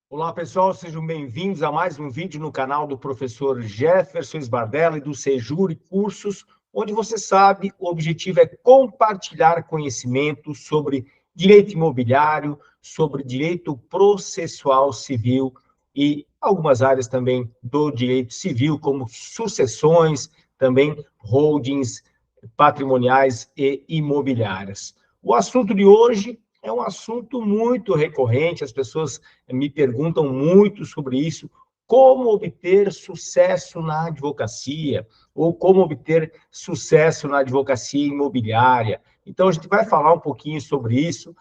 Olá, pessoal, sejam bem-vindos a mais um vídeo no canal do professor Jefferson Sbardella e do Sejure Cursos, onde você sabe, o objetivo é compartilhar conhecimento sobre direito imobiliário, sobre direito processual civil e algumas áreas também do direito civil, como sucessões, também holdings patrimoniais e imobiliárias. O assunto de hoje é um assunto muito recorrente, as pessoas me perguntam muito sobre isso, como obter sucesso na advocacia, ou como obter sucesso na advocacia imobiliária. Então, a gente vai falar um pouquinho sobre isso.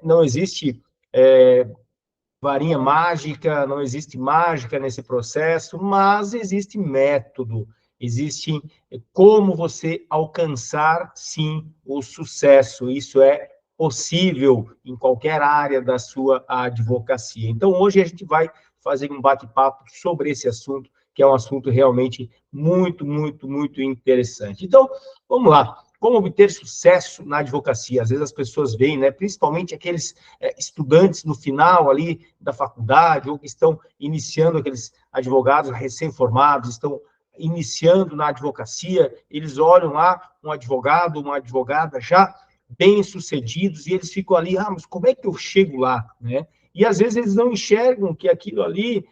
Não existe varinha mágica, não existe mágica nesse processo, mas existe método, existe como você alcançar, sim, o sucesso. Isso é possível em qualquer área da sua advocacia. Então, hoje a gente vai fazer um bate-papo sobre esse assunto, que é um assunto realmente muito interessante. Então, vamos lá. Como obter sucesso na advocacia? Às vezes as pessoas veem, né, principalmente aqueles estudantes no final ali da faculdade, ou que estão iniciando, aqueles advogados recém-formados, estão iniciando na advocacia, eles olham lá um advogado, uma advogada já bem-sucedidos, e eles ficam ali, mas como é que eu chego lá, né? E às vezes eles não enxergam que aquilo ali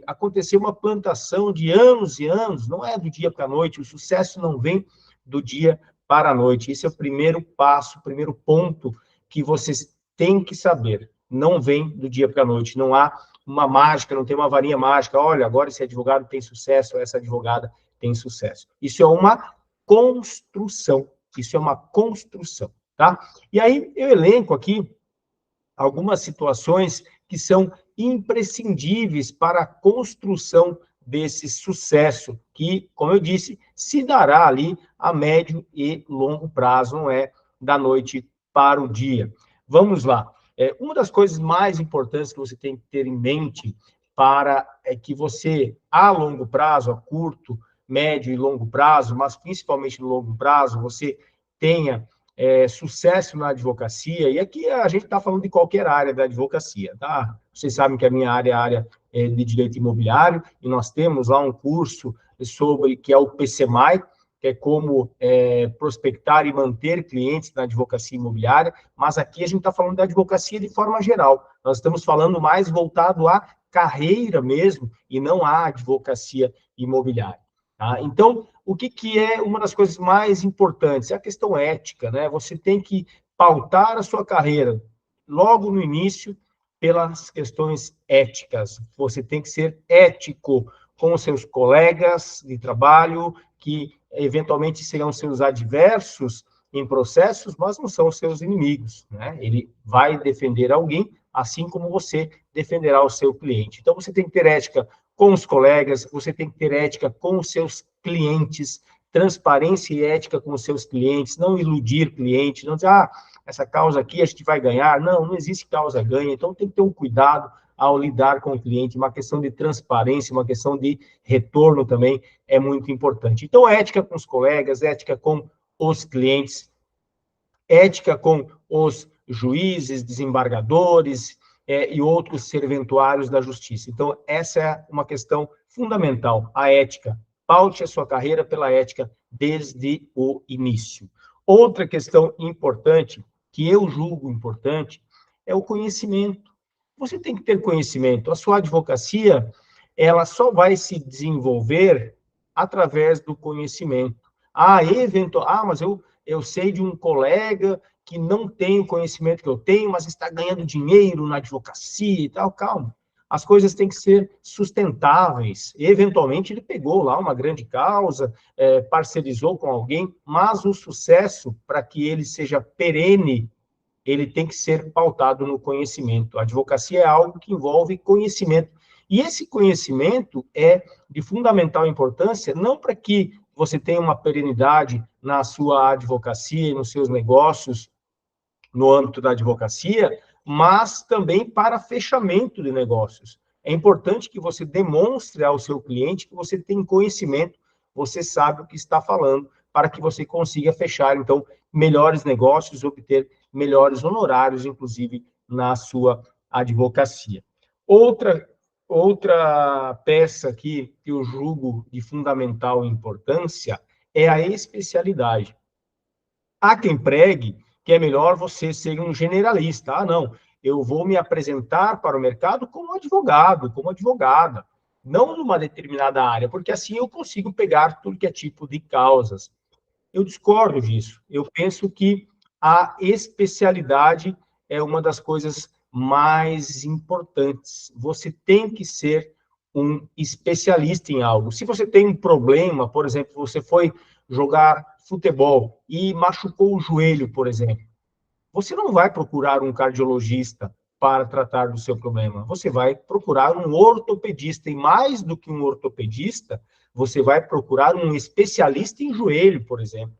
aconteceu uma plantação de anos e anos, não é do dia para a noite, o sucesso não vem do dia para a noite. Esse é o primeiro passo, o primeiro ponto que vocês têm que saber. Não vem do dia para a noite, não há uma mágica, não tem uma varinha mágica, olha, agora esse advogado tem sucesso, essa advogada tem sucesso. Isso é uma construção, isso é uma construção, tá? E aí eu elenco aqui algumas situações que são imprescindíveis para a construção desse sucesso, que, como eu disse, se dará ali a médio e longo prazo, não é da noite para o dia. Vamos lá. Uma das coisas mais importantes que você tem que ter em mente para que você, a longo prazo, a curto, médio e longo prazo, mas principalmente no longo prazo, você tenha sucesso na advocacia, e aqui a gente está falando de qualquer área da advocacia, tá? Vocês sabem que a minha área é a área de direito imobiliário, e nós temos lá um curso sobre, que é o PCMAI, que é como prospectar e manter clientes na advocacia imobiliária, mas aqui a gente está falando da advocacia de forma geral, nós estamos falando mais voltado à carreira mesmo, e não à advocacia imobiliária. Tá? Então, o que é uma das coisas mais importantes? É a questão ética, né? Você tem que pautar a sua carreira logo no início pelas questões éticas. Você tem que ser ético com os seus colegas de trabalho, que eventualmente serão seus adversos em processos, mas não são seus inimigos, né? Ele vai defender alguém, assim como você defenderá o seu cliente. Então, você tem que ter ética com os colegas, você tem que ter ética com os seus clientes, transparência e ética com os seus clientes, não iludir cliente, não dizer, essa causa aqui a gente vai ganhar. Não existe causa ganha, então tem que ter um cuidado ao lidar com o cliente, uma questão de transparência, uma questão de retorno também é muito importante. Então, ética com os colegas, ética com os clientes, ética com os juízes, desembargadores e outros serventuários da justiça. Então, essa é uma questão fundamental, a ética. Paute a sua carreira pela ética desde o início. Outra questão importante, que eu julgo importante, é o conhecimento. Você tem que ter conhecimento. A sua advocacia, ela só vai se desenvolver através do conhecimento. Mas eu sei de um colega que não tem o conhecimento que eu tenho, mas está ganhando dinheiro na advocacia e tal. Calma. As coisas têm que ser sustentáveis. Eventualmente, ele pegou lá uma grande causa, parcerizou com alguém, mas o sucesso, para que ele seja perene, ele tem que ser pautado no conhecimento. A advocacia é algo que envolve conhecimento. E esse conhecimento é de fundamental importância, não para que você tenha uma perenidade na sua advocacia e nos seus negócios no âmbito da advocacia, mas também para fechamento de negócios. É importante que você demonstre ao seu cliente que você tem conhecimento, você sabe o que está falando, para que você consiga fechar, então, melhores negócios, obter melhores honorários, inclusive, na sua advocacia. Outra peça aqui que eu julgo de fundamental importância é a especialidade. Há quem pregue que é melhor você ser um generalista. Ah, não, eu vou me apresentar para o mercado como advogado, como advogada, não numa determinada área, porque assim eu consigo pegar tudo que é tipo de causas. Eu discordo disso. Eu penso que a especialidade é uma das coisas mais importantes. Você tem que ser um especialista em algo. Se você tem um problema, por exemplo, você foi jogar futebol e machucou o joelho, por exemplo, você não vai procurar um cardiologista para tratar do seu problema. Você vai procurar um ortopedista. E mais do que um ortopedista, você vai procurar um especialista em joelho, por exemplo.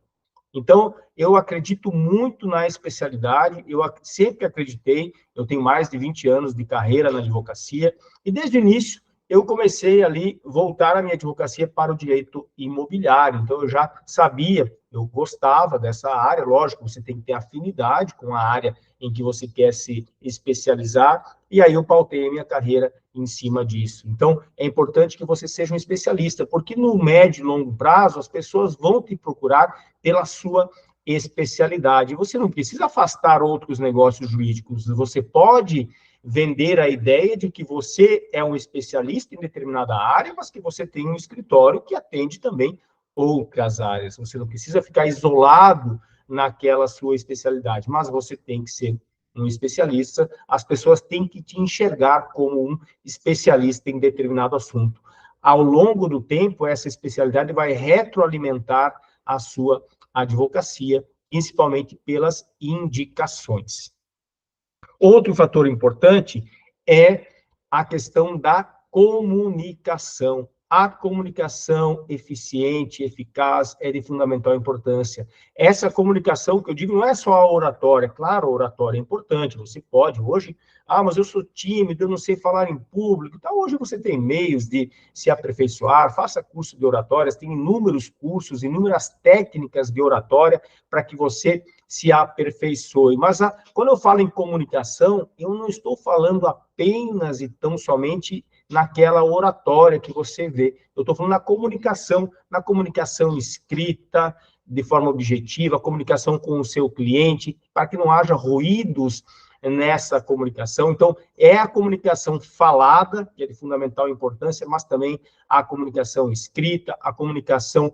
Então, eu acredito muito na especialidade, eu sempre acreditei, eu tenho mais de 20 anos de carreira na advocacia, e desde o início eu comecei ali voltar a minha advocacia para o direito imobiliário. Então, eu já sabia, eu gostava dessa área, lógico, você tem que ter afinidade com a área em que você quer se especializar, e aí eu pautei a minha carreira em cima disso. Então, é importante que você seja um especialista, porque no médio e longo prazo, as pessoas vão te procurar pela sua especialidade. Você não precisa afastar outros negócios jurídicos, você pode vender a ideia de que você é um especialista em determinada área, mas que você tem um escritório que atende também outras áreas. Você não precisa ficar isolado naquela sua especialidade, mas você tem que ser um especialista, as pessoas têm que te enxergar como um especialista em determinado assunto. Ao longo do tempo, essa especialidade vai retroalimentar a sua advocacia, principalmente pelas indicações. Outro fator importante é a questão da comunicação. A comunicação eficiente, eficaz, é de fundamental importância. Essa comunicação que eu digo não é só a oratória. Claro, a oratória é importante, você pode hoje, mas eu sou tímido, eu não sei falar em público. Então, hoje você tem meios de se aperfeiçoar, faça curso de oratórias, tem inúmeros cursos, inúmeras técnicas de oratória para que você se aperfeiçoe. Mas quando eu falo em comunicação, eu não estou falando apenas e tão somente naquela oratória que você vê. Eu estou falando na comunicação escrita, de forma objetiva, comunicação com o seu cliente, para que não haja ruídos nessa comunicação. Então, é a comunicação falada, que é de fundamental importância, mas também a comunicação escrita, a comunicação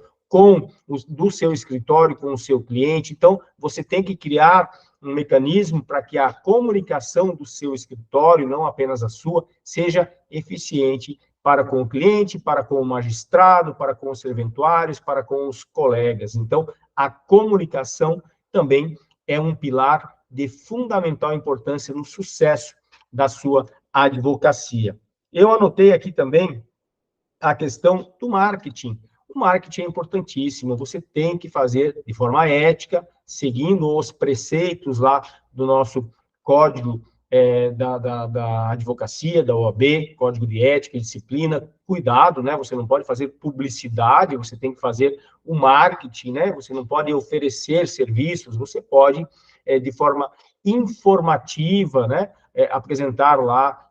do seu escritório com o seu cliente. Então, você tem que criar um mecanismo para que a comunicação do seu escritório, não apenas a sua, seja eficiente para com o cliente, para com o magistrado, para com os serventuários, para com os colegas. Então, a comunicação também é um pilar de fundamental importância no sucesso da sua advocacia. Eu anotei aqui também a questão do marketing. O marketing é importantíssimo, você tem que fazer de forma ética, seguindo os preceitos lá do nosso código da advocacia, da OAB, código de ética e disciplina. Cuidado, né? Você não pode fazer publicidade, você tem que fazer o marketing, né? Você não pode oferecer serviços, você pode, de forma informativa, né? Apresentar lá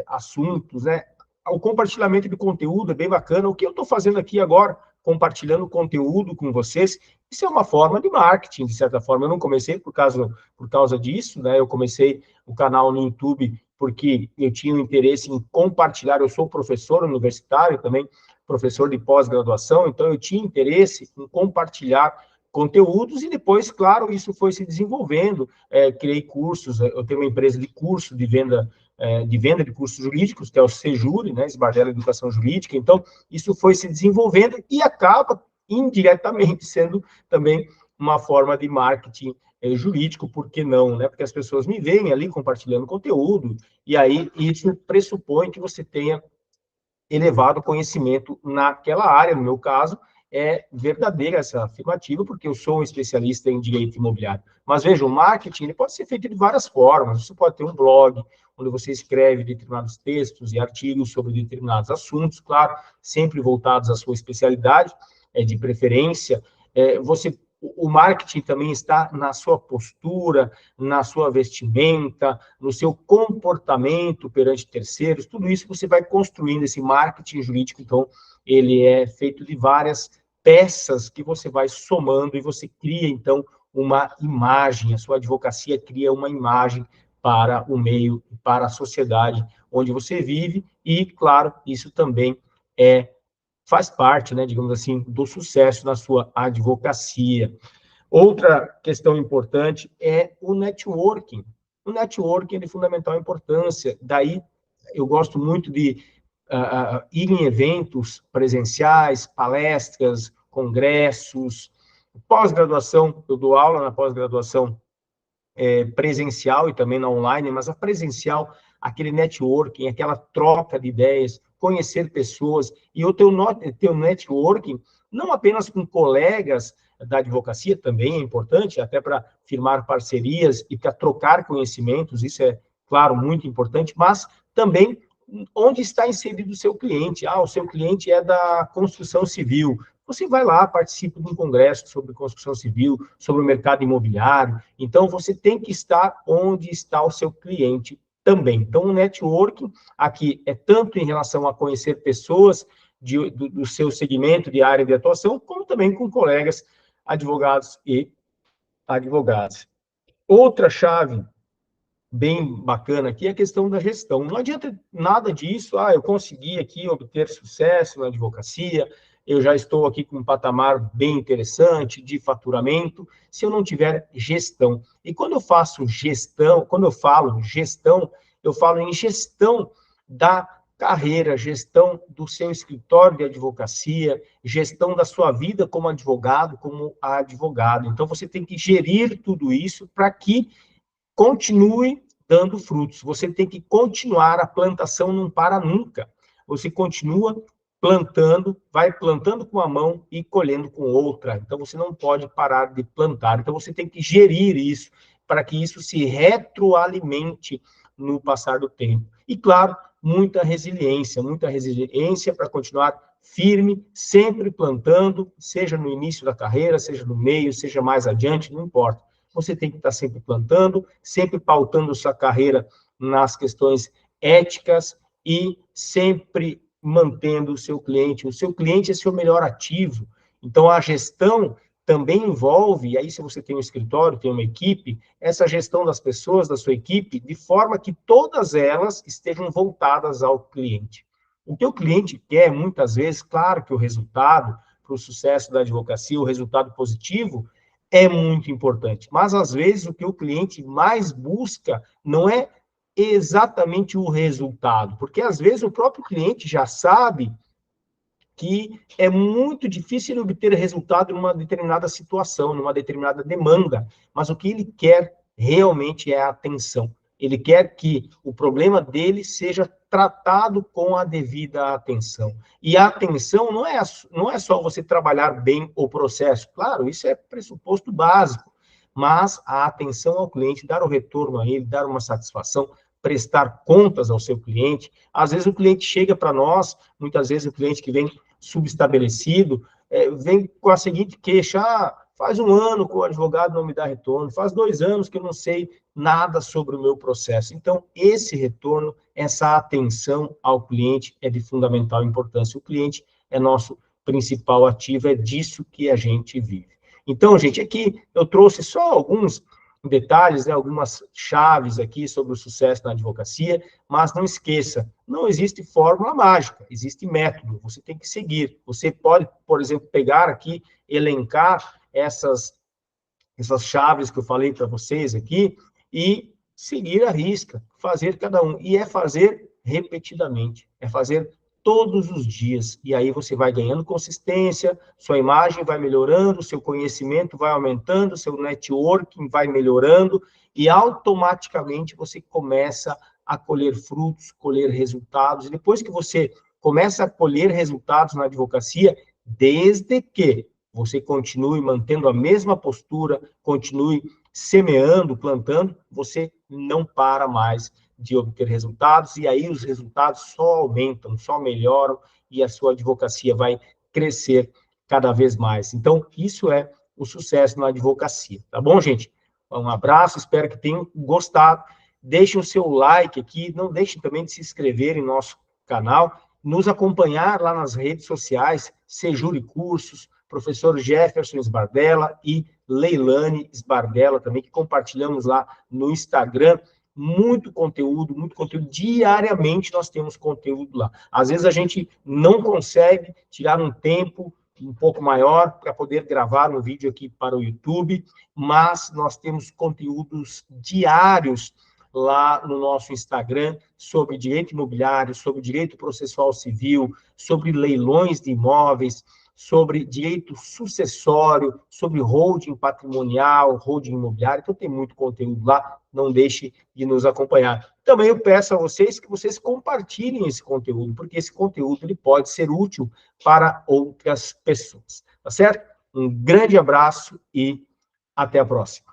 assuntos, né? O compartilhamento de conteúdo é bem bacana. O que eu estou fazendo aqui agora, compartilhando conteúdo com vocês, isso é uma forma de marketing, de certa forma. Eu não comecei por causa disso, né? Eu comecei o canal no YouTube porque eu tinha um interesse em compartilhar. Eu sou professor universitário também, professor de pós-graduação, então eu tinha interesse em compartilhar conteúdos e depois, claro, isso foi se desenvolvendo. Criei cursos, eu tenho uma empresa de curso de venda de cursos jurídicos, que é o Sejuri, né, Esbardella Educação Jurídica. Então, isso foi se desenvolvendo e acaba indiretamente sendo também uma forma de marketing jurídico, por que não, né? Porque as pessoas me veem ali compartilhando conteúdo, e aí isso pressupõe que você tenha elevado conhecimento naquela área. No meu caso, é verdadeira essa afirmativa, porque eu sou um especialista em direito imobiliário. Mas veja, o marketing ele pode ser feito de várias formas. Você pode ter um blog, onde você escreve determinados textos e artigos sobre determinados assuntos, claro, sempre voltados à sua especialidade, de preferência. Você o marketing também está na sua postura, na sua vestimenta, no seu comportamento perante terceiros, tudo isso você vai construindo esse marketing jurídico, então, ele é feito de várias peças que você vai somando e você cria, então, uma imagem, a sua advocacia cria uma imagem para o meio, para a sociedade onde você vive, e, claro, isso também faz parte, né, digamos assim, do sucesso na sua advocacia. Outra questão importante é o networking. O networking é de fundamental importância, daí eu gosto muito de ir em eventos presenciais, palestras, congressos, pós-graduação, eu dou aula na pós-graduação presencial e também na online, mas a presencial, aquele networking, aquela troca de ideias, conhecer pessoas, e o teu networking, não apenas com colegas da advocacia, também é importante, até para firmar parcerias e para trocar conhecimentos, isso é, claro, muito importante, mas também onde está inserido o seu cliente. O seu cliente é da construção civil. Você vai lá, participa de um congresso sobre construção civil, sobre o mercado imobiliário. Então, você tem que estar onde está o seu cliente também. Então, o networking aqui é tanto em relação a conhecer pessoas do seu segmento de área de atuação, como também com colegas advogados e advogadas. Outra chave bem bacana aqui é a questão da gestão. Não adianta nada disso, eu consegui aqui obter sucesso na advocacia, eu já estou aqui com um patamar bem interessante de faturamento, se eu não tiver gestão. E quando eu faço gestão, quando eu falo gestão, eu falo em gestão da carreira, gestão do seu escritório de advocacia, gestão da sua vida como advogado, como advogado. Então, você tem que gerir tudo isso para que continue dando frutos. Você tem que continuar, a plantação não para nunca. Você continua plantando, vai plantando com uma mão e colhendo com outra. Então, você não pode parar de plantar. Então, você tem que gerir isso, para que isso se retroalimente no passar do tempo. E, claro, muita resiliência para continuar firme, sempre plantando, seja no início da carreira, seja no meio, seja mais adiante, não importa. Você tem que estar sempre plantando, sempre pautando sua carreira nas questões éticas e sempre mantendo o seu cliente. O seu cliente é seu melhor ativo. Então, a gestão também envolve, e aí se você tem um escritório, tem uma equipe, essa gestão das pessoas, da sua equipe, de forma que todas elas estejam voltadas ao cliente. O que o cliente quer, muitas vezes, claro que o resultado para o sucesso da advocacia, o resultado positivo, é muito importante. Mas, às vezes, o que o cliente mais busca não é exatamente o resultado, porque, às vezes, o próprio cliente já sabe que é muito difícil obter resultado numa determinada situação, numa determinada demanda, mas o que ele quer realmente é a atenção. Ele quer que o problema dele seja tratado com a devida atenção. E a atenção não é só você trabalhar bem o processo, claro, isso é pressuposto básico, mas a atenção ao cliente, dar o retorno a ele, dar uma satisfação, prestar contas ao seu cliente. Às vezes o cliente chega para nós, muitas vezes o cliente que vem subestabelecido, vem com a seguinte queixa: faz um ano que o advogado não me dá retorno, faz 2 anos que eu não sei nada sobre o meu processo. Então, esse retorno, essa atenção ao cliente é de fundamental importância. O cliente é nosso principal ativo, é disso que a gente vive. Então, gente, aqui eu trouxe só alguns detalhes, né, algumas chaves aqui sobre o sucesso na advocacia, mas não esqueça, não existe fórmula mágica, existe método, você tem que seguir. Você pode, por exemplo, pegar aqui, elencar essas chaves que eu falei para vocês aqui e seguir a risca, fazer cada um. E é fazer repetidamente, é fazer todos os dias. E aí você vai ganhando consistência, sua imagem vai melhorando, seu conhecimento vai aumentando, seu networking vai melhorando e automaticamente você começa a colher frutos, colher resultados. E depois que você começa a colher resultados na advocacia, desde que você continue mantendo a mesma postura, continue semeando, plantando, você não para mais de obter resultados, e aí os resultados só aumentam, só melhoram, e a sua advocacia vai crescer cada vez mais. Então, isso é o sucesso na advocacia. Tá bom, gente? Um abraço, espero que tenham gostado. Deixem o seu like aqui, não deixem também de se inscrever em nosso canal, nos acompanhar lá nas redes sociais, Sejure Cursos, professor Jefferson Sbardella e Leilane Sbardella também, que compartilhamos lá no Instagram. Muito conteúdo, diariamente nós temos conteúdo lá. Às vezes a gente não consegue tirar um tempo um pouco maior para poder gravar um vídeo aqui para o YouTube, mas nós temos conteúdos diários lá no nosso Instagram sobre direito imobiliário, sobre direito processual civil, sobre leilões de imóveis, sobre direito sucessório, sobre holding patrimonial, holding imobiliário. Então, tem muito conteúdo lá, não deixe de nos acompanhar. Também eu peço a vocês que vocês compartilhem esse conteúdo, porque esse conteúdo ele pode ser útil para outras pessoas, tá certo? Um grande abraço e até a próxima.